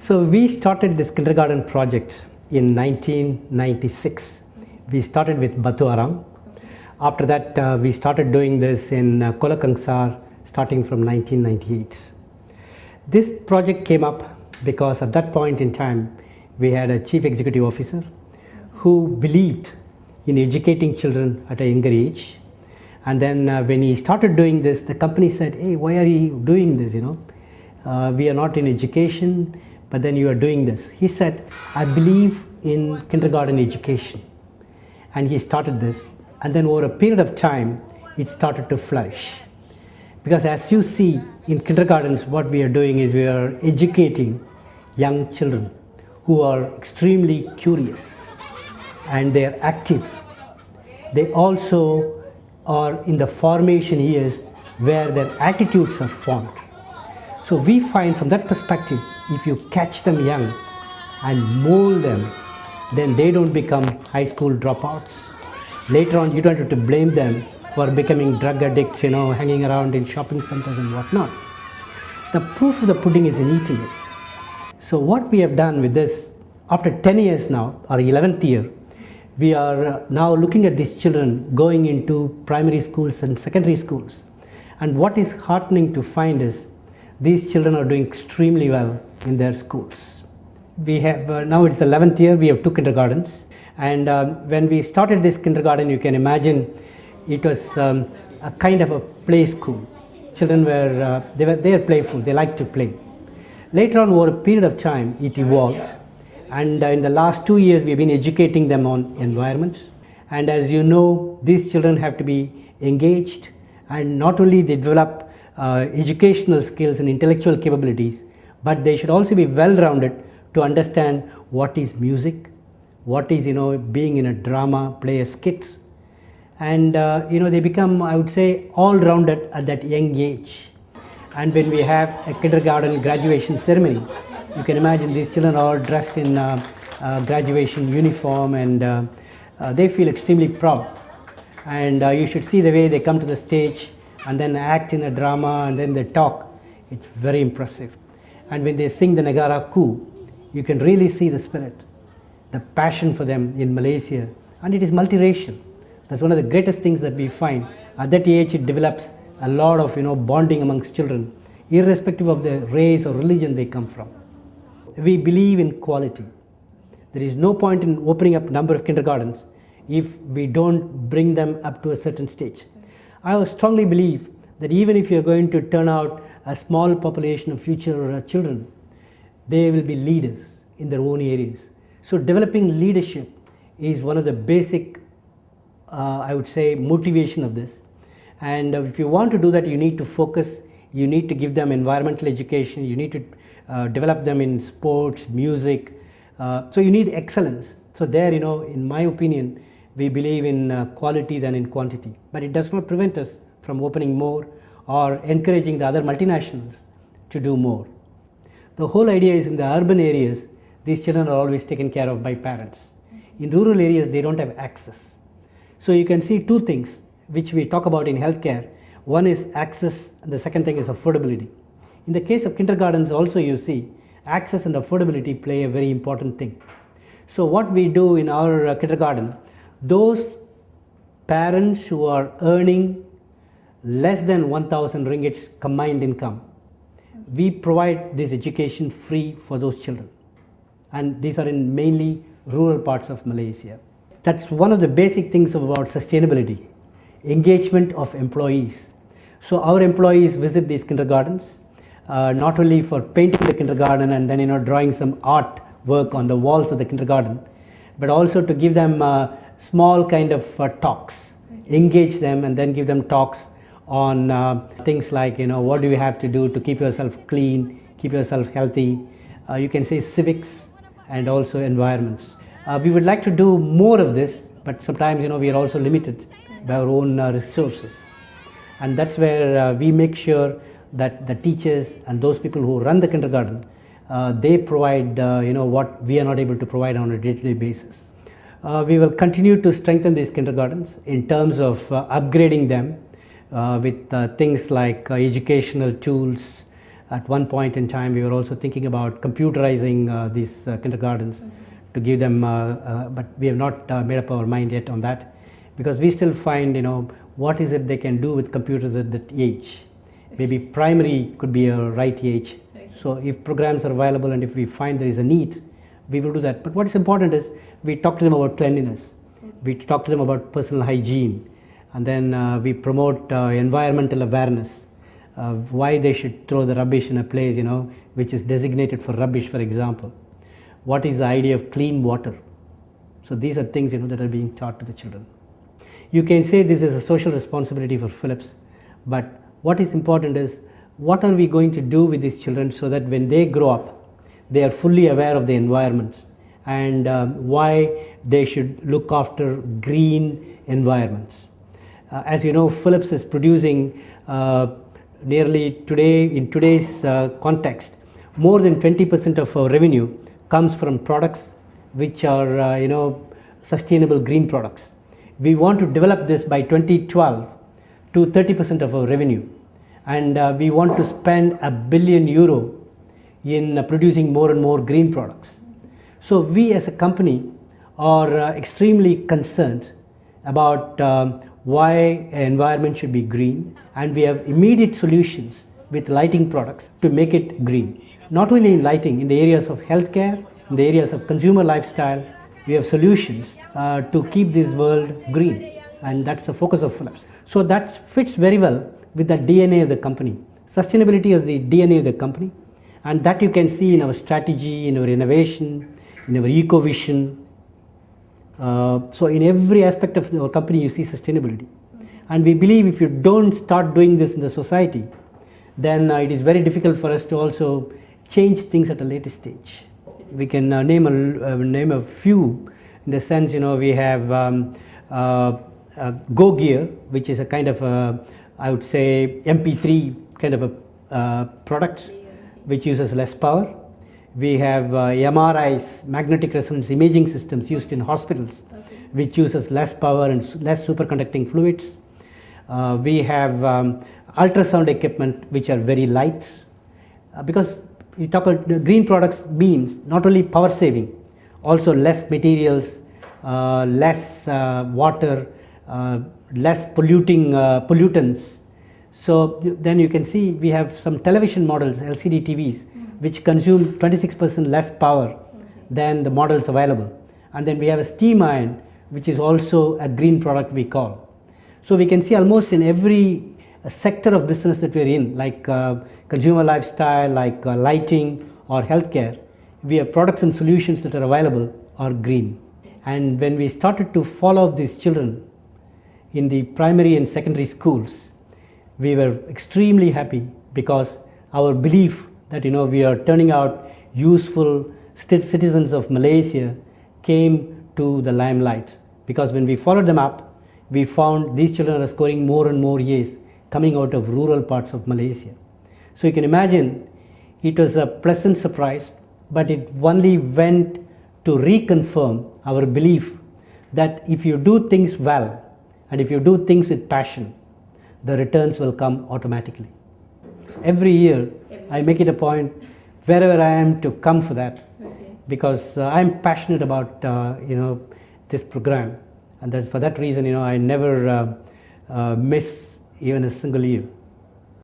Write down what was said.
So we started this kindergarten project in 1996. We started with Batuaram. After that, we started doing this in Kolakangsar starting from 1998. This project came up because at that point in time, we had a chief executive officer who believed in educating children at a younger age. And then when he started doing this, the company said, "Hey, why are you doing this? We are not in education, but then you are doing this." He said, "I believe in kindergarten education." And he started this. And then over a period of time, it started to flourish. Because as you see in kindergartens, what we are doing is we are educating young children who are extremely curious and they are active. They also are in the formation years where their attitudes are formed. So we find from that perspective, if you catch them young and mold them, then they don't become high school dropouts. Later on, you don't have to blame them for becoming drug addicts, hanging around in shopping centers and whatnot. The proof of the pudding is in eating it. So what we have done with this, after 10 years now, our 11th year, we are now looking at these children going into primary schools and secondary schools. And what is heartening to find is these children are doing extremely well in their schools. We have, now it's the 11th year, we have 2 kindergartens. And when we started this kindergarten, you can imagine it was a kind of a play school. Children were, they are playful, they like to play. Later on, over a period of time, it evolved. And in the last 2 years, we've been educating them on environment. And as you know, these children have to be engaged, and not only they develop educational skills and intellectual capabilities, but they should also be well-rounded to understand what is music, what is being in a drama, play a skit. And they become, I would say, all-rounded at that young age. And when we have a kindergarten graduation ceremony, you can imagine these children are all dressed in graduation uniform, and they feel extremely proud. And you should see the way they come to the stage and then act in a drama and then they talk. It's very impressive. And when they sing the Nagara Coup, you can really see the spirit, the passion for them in Malaysia. And it is multiracial. That's one of the greatest things that we find. At that age, it develops a lot of bonding amongst children, irrespective of the race or religion they come from. We believe in quality. There is no point in opening up a number of kindergartens if we don't bring them up to a certain stage. I strongly believe that even if you're going to turn out a small population of future children, they will be leaders in their own areas. So developing leadership is one of the basic, I would say, motivation of this. And if you want to do that, you need to focus, you need to give them environmental education, you need to develop them in sports, music. So you need excellence. So there, in my opinion, we believe in quality than in quantity. But it does not prevent us from opening more or encouraging the other multinationals to do more. The whole idea is in the urban areas, these children are always taken care of by parents. In rural areas, they don't have access. So you can see 2 things which we talk about in healthcare. One is access, and the second thing is affordability. In the case of kindergartens also, you see access and affordability play a very important thing. So what we do in our kindergarten, those parents who are earning less than 1,000 ringgits combined income, we provide this education free for those children. And these are in mainly rural parts of Malaysia. That's one of the basic things about sustainability, engagement of employees. So our employees visit these kindergartens, not only for painting the kindergarten and then drawing some art work on the walls of the kindergarten, but also to give them small kind of talks, engage them and then give them talks on things like what do you have to do to keep yourself clean, keep yourself healthy. You can say civics and also environments. We would like to do more of this, but sometimes we are also limited by our own resources. And that's where we make sure that the teachers and those people who run the kindergarten, they provide what we are not able to provide on a day-to-day basis. We will continue to strengthen these kindergartens in terms of upgrading them with things like educational tools, At one point in time, we were also thinking about computerizing these kindergartens to give them, but we have not made up our mind yet on that, because we still find, what is it they can do with computers at that age. Maybe primary could be a right age. So if programs are available and if we find there is a need, we will do that. But what is important is we talk to them about cleanliness. We talk to them about personal hygiene. And then we promote environmental awareness. Why they should throw the rubbish in a place, which is designated for rubbish, for example. What is the idea of clean water? So these are things, that are being taught to the children. You can say this is a social responsibility for Philips, but what is important is what are we going to do with these children so that when they grow up, they are fully aware of the environment and why they should look after green environments. As you know, Philips is producing nearly today, in today's context, more than 20% of our revenue comes from products which are, sustainable green products. We want to develop this by 2012 to 30% of our revenue. And we want to spend €1 billion in producing more and more green products. So we as a company are extremely concerned about why environment should be green, and we have immediate solutions with lighting products to make it green. Not only in lighting, in the areas of healthcare, in the areas of consumer lifestyle, we have solutions to keep this world green, and that's the focus of Philips. So that fits very well with the DNA of the company. Sustainability is the DNA of the company, and that you can see in our strategy, in our innovation, in our eco-vision. So in every aspect of our company you see sustainability. And we believe if you don't start doing this in the society, then it is very difficult for us to also change things at a later stage. We can name a few, in the sense, we have Go Gear, which is a kind of I would say MP3 kind of a product which uses less power. We have MRIs, magnetic resonance imaging systems used in hospitals, which uses less power and less superconducting fluids. We have ultrasound equipment which are very light, because you talk about green products means not only power saving, also less materials, less water, less pollutants. So then you can see we have some television models, LCD TVs, which consume 26% less power than the models available. And then we have a steam iron, which is also a green product we call. So we can see almost in every sector of business that we're in, like consumer lifestyle, like lighting or healthcare, we have products and solutions that are available are green. And when we started to follow up these children in the primary and secondary schools, we were extremely happy, because our belief that we are turning out useful citizens of Malaysia came to the limelight. Because when we followed them up, we found these children are scoring more and more years coming out of rural parts of Malaysia. So you can imagine it was a pleasant surprise, but it only went to reconfirm our belief that if you do things well and if you do things with passion, the returns will come automatically. Every year I make it a point, wherever I am, to come for that, because I'm passionate about this program, and that for that reason I never miss even a single year.